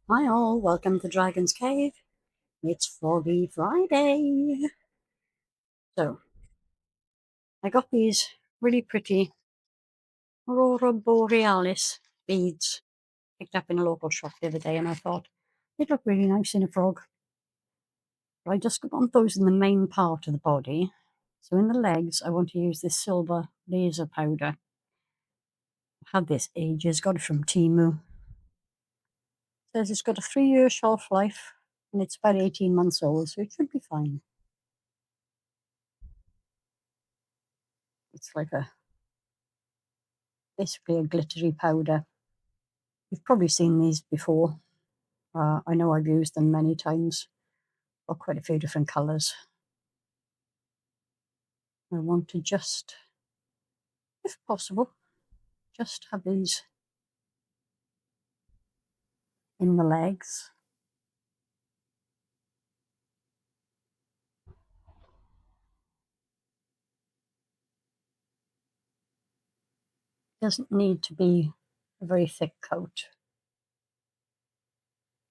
Hi all, welcome to Dragon's Cave. It's Froggy Friday. So, I got these really pretty Aurora Borealis beads picked up in a local shop the other day, and I thought they'd look really nice in a frog. But I just want those in the main part of the body. So in the legs, I want to use this silver laser powder. I've had this ages, got it from Temu. It says it's got a 3-year shelf life, and it's about 18 months old, so it should be fine. It's like basically a glittery powder. You've probably seen these before. I know I've used them many times, or quite a few different colours. I want to just, if possible, just have these in the legs. Doesn't need to be a very thick coat.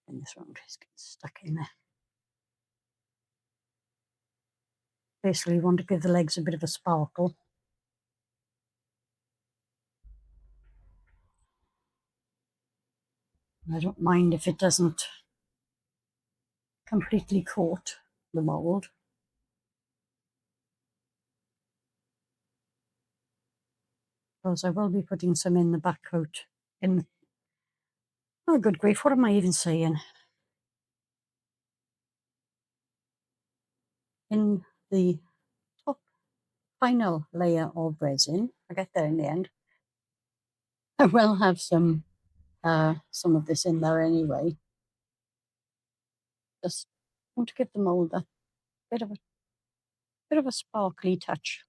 And this one just gets stuck in there. Basically, you want to give the legs a bit of a sparkle. I don't mind if it doesn't completely coat the mould. Because I will be putting some in the back coat. Oh, good grief, what am I even saying? In the top final layer of resin, I get there in the end, I will have some of this in there anyway. Just want to give the mould a bit of a sparkly touch.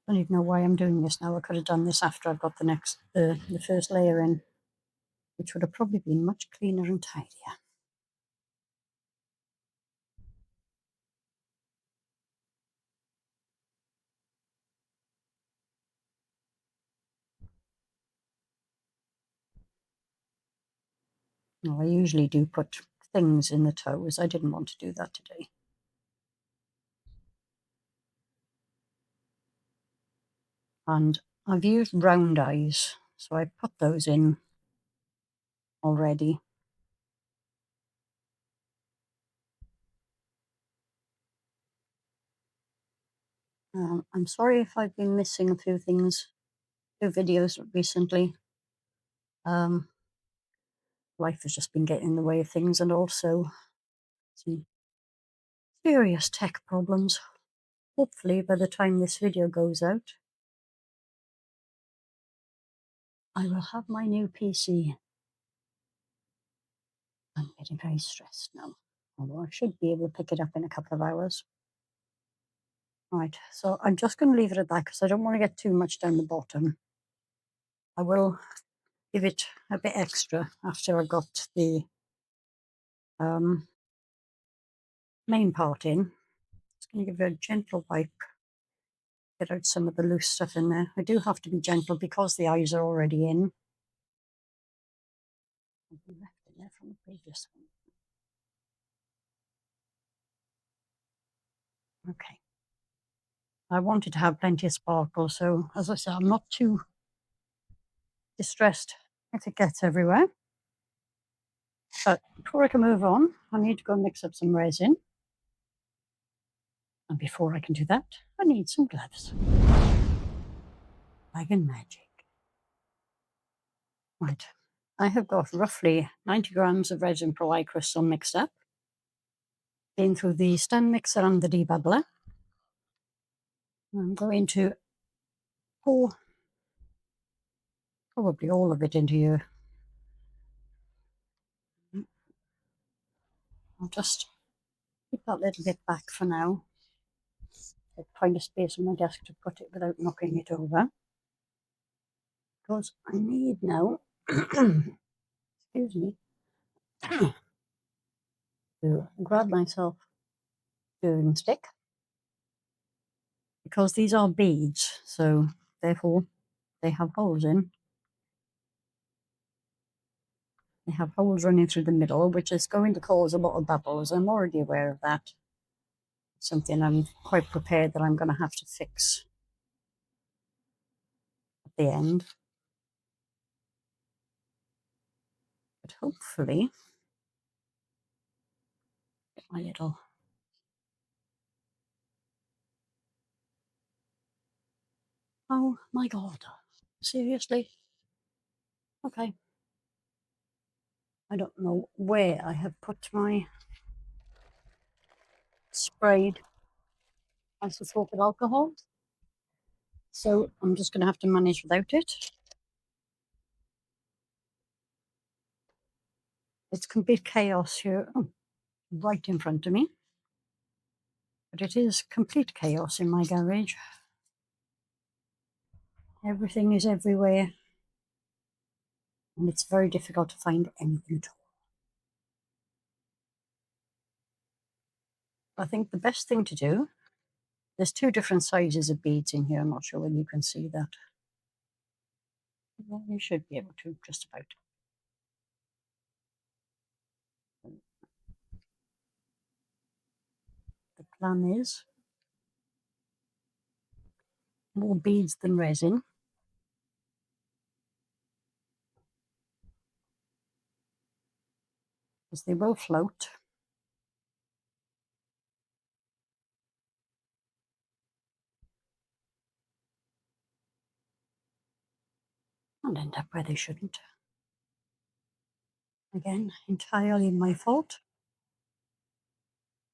I don't even know why I'm doing this now. I could have done this after I've got the first layer in, which would have probably been much cleaner and tidier. No, I usually do put things in the toes. I didn't want to do that today. And I've used round eyes, so I put those in already. I'm sorry if I've been missing a few things, few videos recently. Life has just been getting in the way of things, and also some serious tech problems. Hopefully, by the time this video goes out, I will have my new PC. I'm getting very stressed now, although I should be able to pick it up in a couple of hours. Right, so I'm just going to leave it at that because I don't want to get too much down the bottom. I will give it a bit extra after I've got the main part in. Just going to give it a gentle wipe, get out some of the loose stuff in there. I do have to be gentle because the eyes are already in. Left in there from the previous one. Okay. I wanted to have plenty of sparkle, so as I said, I'm not too distressed if it gets everywhere. But before I can move on, I need to go and mix up some resin. And before I can do that, I need some gloves. Like in magic. Right. I have got roughly 90 grams of Resin Pro Eye Crystal mixed up. Been through the stand mixer and the debubbler. I'm going to pour probably all of it into here. I'll just keep that little bit back for now. Find a space on my desk to put it without knocking it over. Because I need now, excuse me, to grab myself a stirring stick, because these are beads, so therefore they have holes in. They have holes running through the middle, which is going to cause a lot of bubbles. I'm already aware of that. Something I'm quite prepared that I'm going to have to fix at the end. But hopefully, get my little... Oh my God. Seriously? Okay. I don't know where I have put my sprayed isopropyl alcohol. So I'm just going to have to manage without it. It's complete chaos here. Oh, right in front of me. But it is complete chaos in my garage. Everything is everywhere. And it's very difficult to find anything at all. I think the best thing to do, there's two different sizes of beads in here. I'm not sure whether you can see that. Well, you should be able to, just about. The plan is more beads than resin. Because they will float. And end up where they shouldn't. Again, entirely my fault.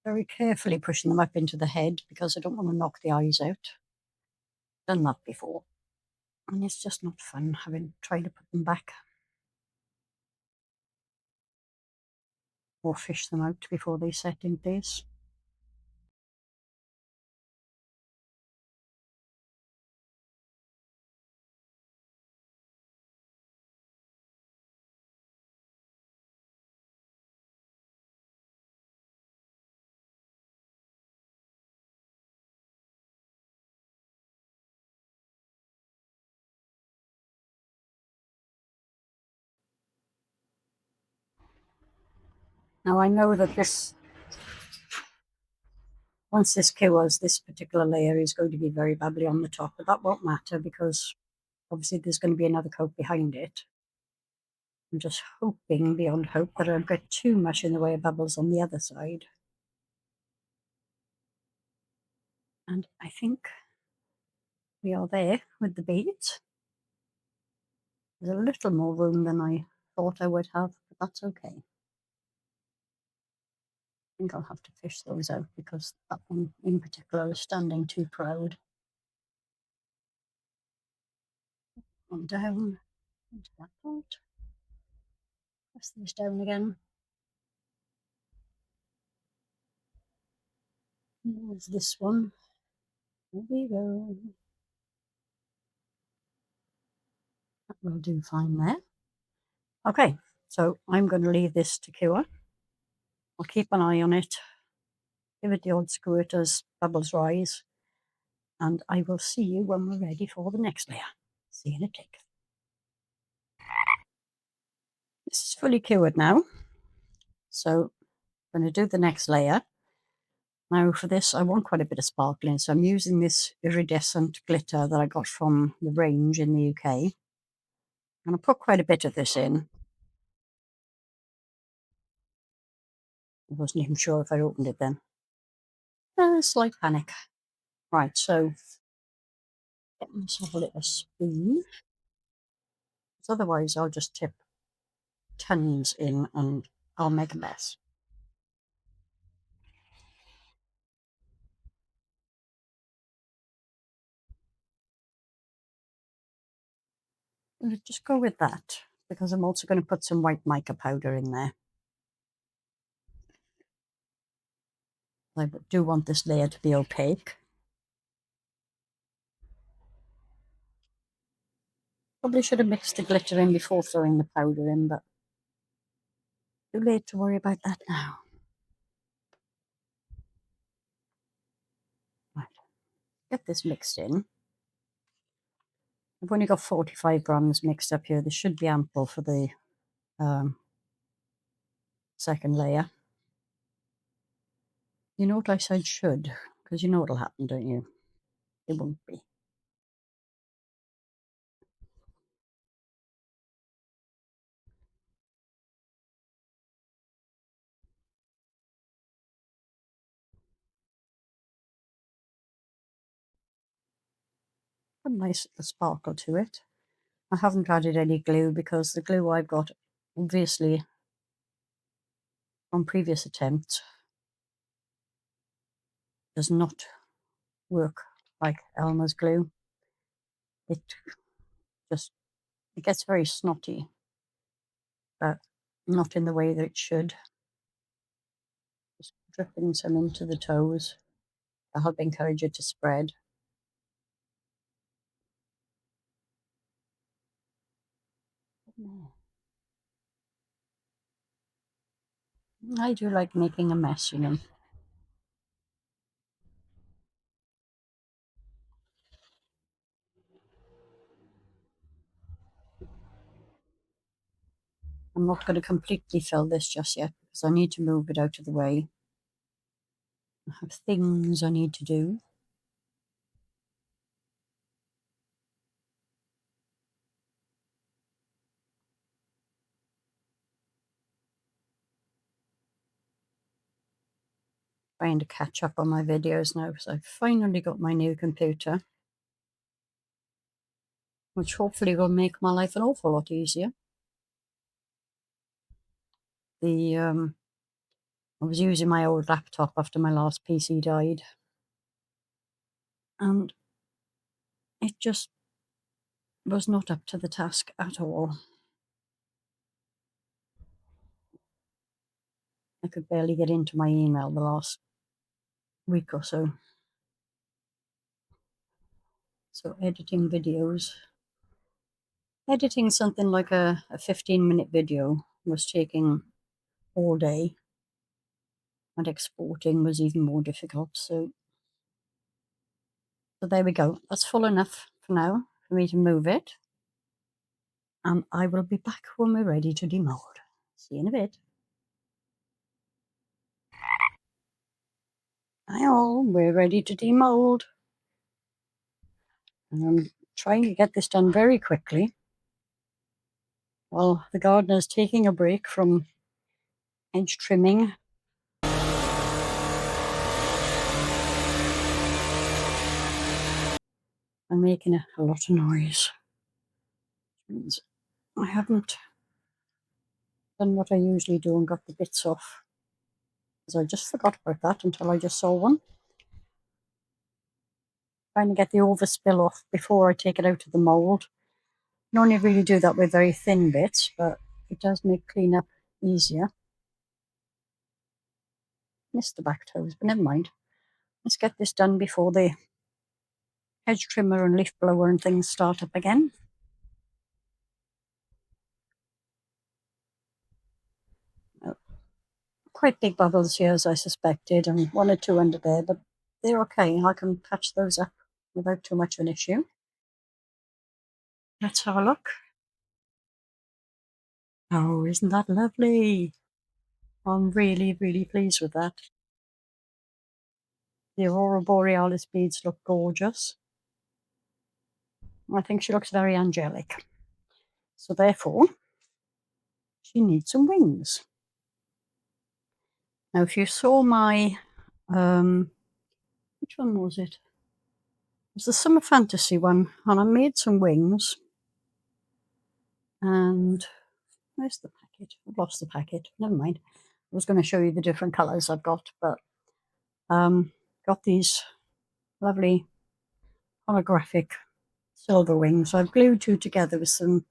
Very carefully pushing them up into the head because I don't want to knock the eyes out. Done that before. And it's just not fun having trying to put them back. Or fish them out before they set in place. Now I know that once this cures, this particular layer is going to be very bubbly on the top, but that won't matter because obviously there's going to be another coat behind it. I'm just hoping beyond hope that I don't get too much in the way of bubbles on the other side. And I think we are there with the beads. There's a little more room than I thought I would have, but that's okay. I think I'll have to fish those out because that one in particular is standing too proud. On down into that part. Press these down again. There's this one. There we go. That will do fine there. Okay, so I'm going to leave this to cure. I'll keep an eye on it. Give it the odd squirt as bubbles rise. And I will see you when we're ready for the next layer. See you in a tick. This is fully cured now. So I'm going to do the next layer. Now for this, I want quite a bit of sparkling. So I'm using this iridescent glitter that I got from the range in the UK. I'm going to put quite a bit of this in. I wasn't even sure if I opened it then. Slight panic. Right, so get myself a little spoon. Because otherwise I'll just tip tons in and I'll make a mess. Just go with that because I'm also going to put some white mica powder in there. I do want this layer to be opaque. Probably should have mixed the glitter in before throwing the powder in, but too late to worry about that now. Right. get this mixed in. I've only got 45 grams mixed up here. This should be ample for the second layer. You know what I said should, because you know what'll happen, don't you? It won't be. A nice little sparkle to it. I haven't added any glue because the glue I've got, obviously, from previous attempts, does not work like Elmer's glue. It just, it gets very snotty, but not in the way that it should. Just dripping some into the toes to help encourage it to spread. I do like making a mess, you know. I'm not going to completely fill this just yet because I need to move it out of the way. I have things I need to do. Trying to catch up on my videos now because I've finally got my new computer, which hopefully will make my life an awful lot easier. I was using my old laptop after my last PC died, and it just was not up to the task at all. I could barely get into my email the last week or so. So editing videos, editing something like a 15-minute video was taking all day, and exporting was even more difficult. So there we go. That's full enough for now for me to move it. And I will be back when we're ready to demold. See you in a bit. Hi all, we're ready to demold. And I'm trying to get this done very quickly while the gardener's taking a break from edge trimming. I'm making a lot of noise. I haven't done what I usually do and got the bits off, because I just forgot about that until I just saw one. Trying to get the overspill off before I take it out of the mould. I only really do that with very thin bits, but it does make cleanup easier. Missed the back toes, but never mind. Let's get this done before the hedge trimmer and leaf blower and things start up again. Quite big bubbles here, as I suspected, and one or two under there, but they're okay. I can patch those up without too much of an issue. Let's have a look. Oh, isn't that lovely? I'm really, really pleased with that. The Aurora Borealis beads look gorgeous. I think she looks very angelic. So therefore, she needs some wings. Now, if you saw my, which one was it? It was the Summer Fantasy one, and I made some wings. And where's the packet? I've lost the packet. Never mind. I was going to show you the different colours I've got, but got these lovely holographic silver wings. So I've glued two together with some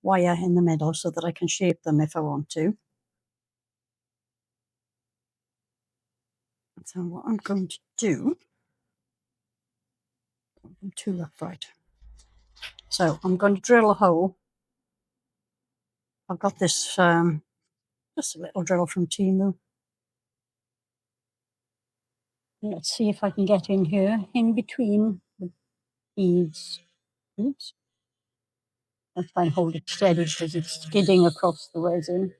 wire in the middle so that I can shape them if I want to. So what I'm going to do, I'm too upright. So I'm going to drill a hole. I've got this, just a little drill from Timu. I'm Let's see if I can get in here, in between the beads. Oops. Let's try and hold it steady because it's skidding across the resin.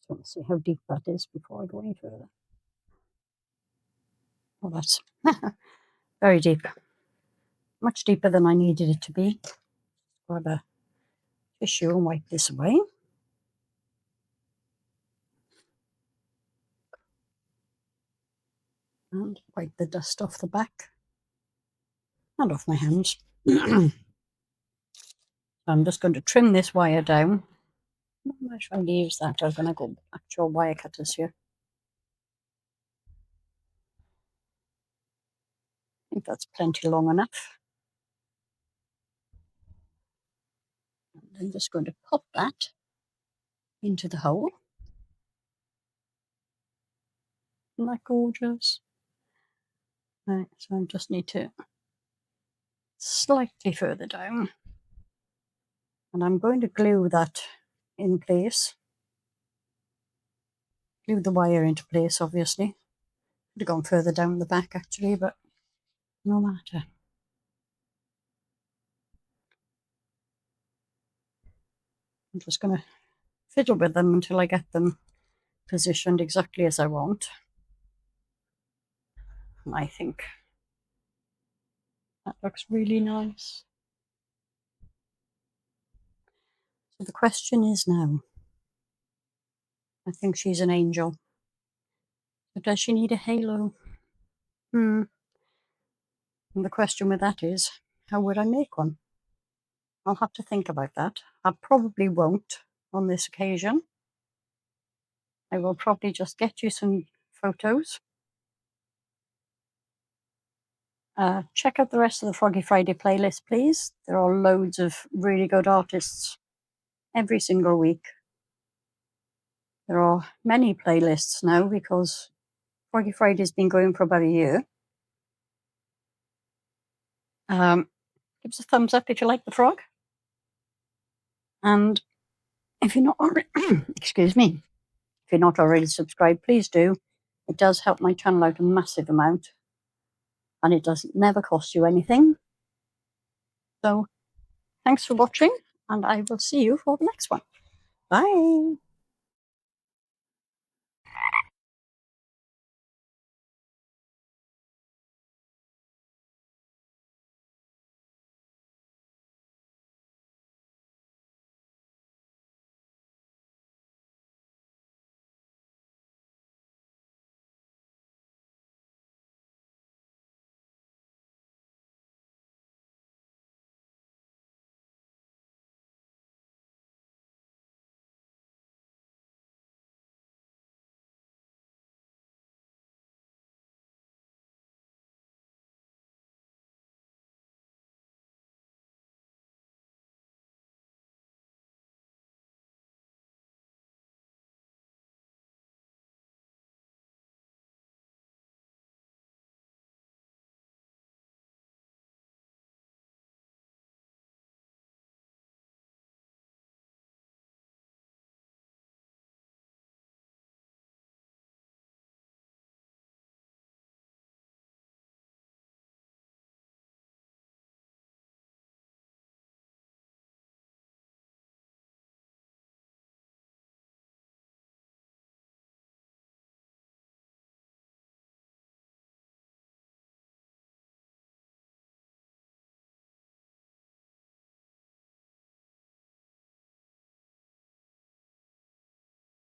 So let's see how deep that is before I go any further. Oh, that's very deep. Much deeper than I needed it to be. Grab a tissue and wipe this away. And wipe the dust off the back and off my hands. I'm just going to trim this wire down. I'm not sure I use that. I'm going to go actual wire cutters here. I think that's plenty long enough. And I'm just going to pop that into the hole. Isn't that gorgeous? Right, so I just need to slightly further down. And I'm going to glue that in place. Glue the wire into place, obviously. Could have gone further down the back actually, but no matter. I'm just going to fiddle with them until I get them positioned exactly as I want. And I think that looks really nice. So the question is now, I think she's an angel. But does she need a halo? And the question with that is, how would I make one? I'll have to think about that. I probably won't on this occasion. I will probably just get you some photos. Check out the rest of the Froggy Friday playlist, please. There are loads of really good artists every single week. There are many playlists now because Froggy Friday's been going for about a year. Give us a thumbs up if you like the frog. And if you're not already, excuse me, if you're not already subscribed, please do. It does help my channel out a massive amount. And it does never cost you anything. So thanks for watching, and I will see you for the next one. Bye.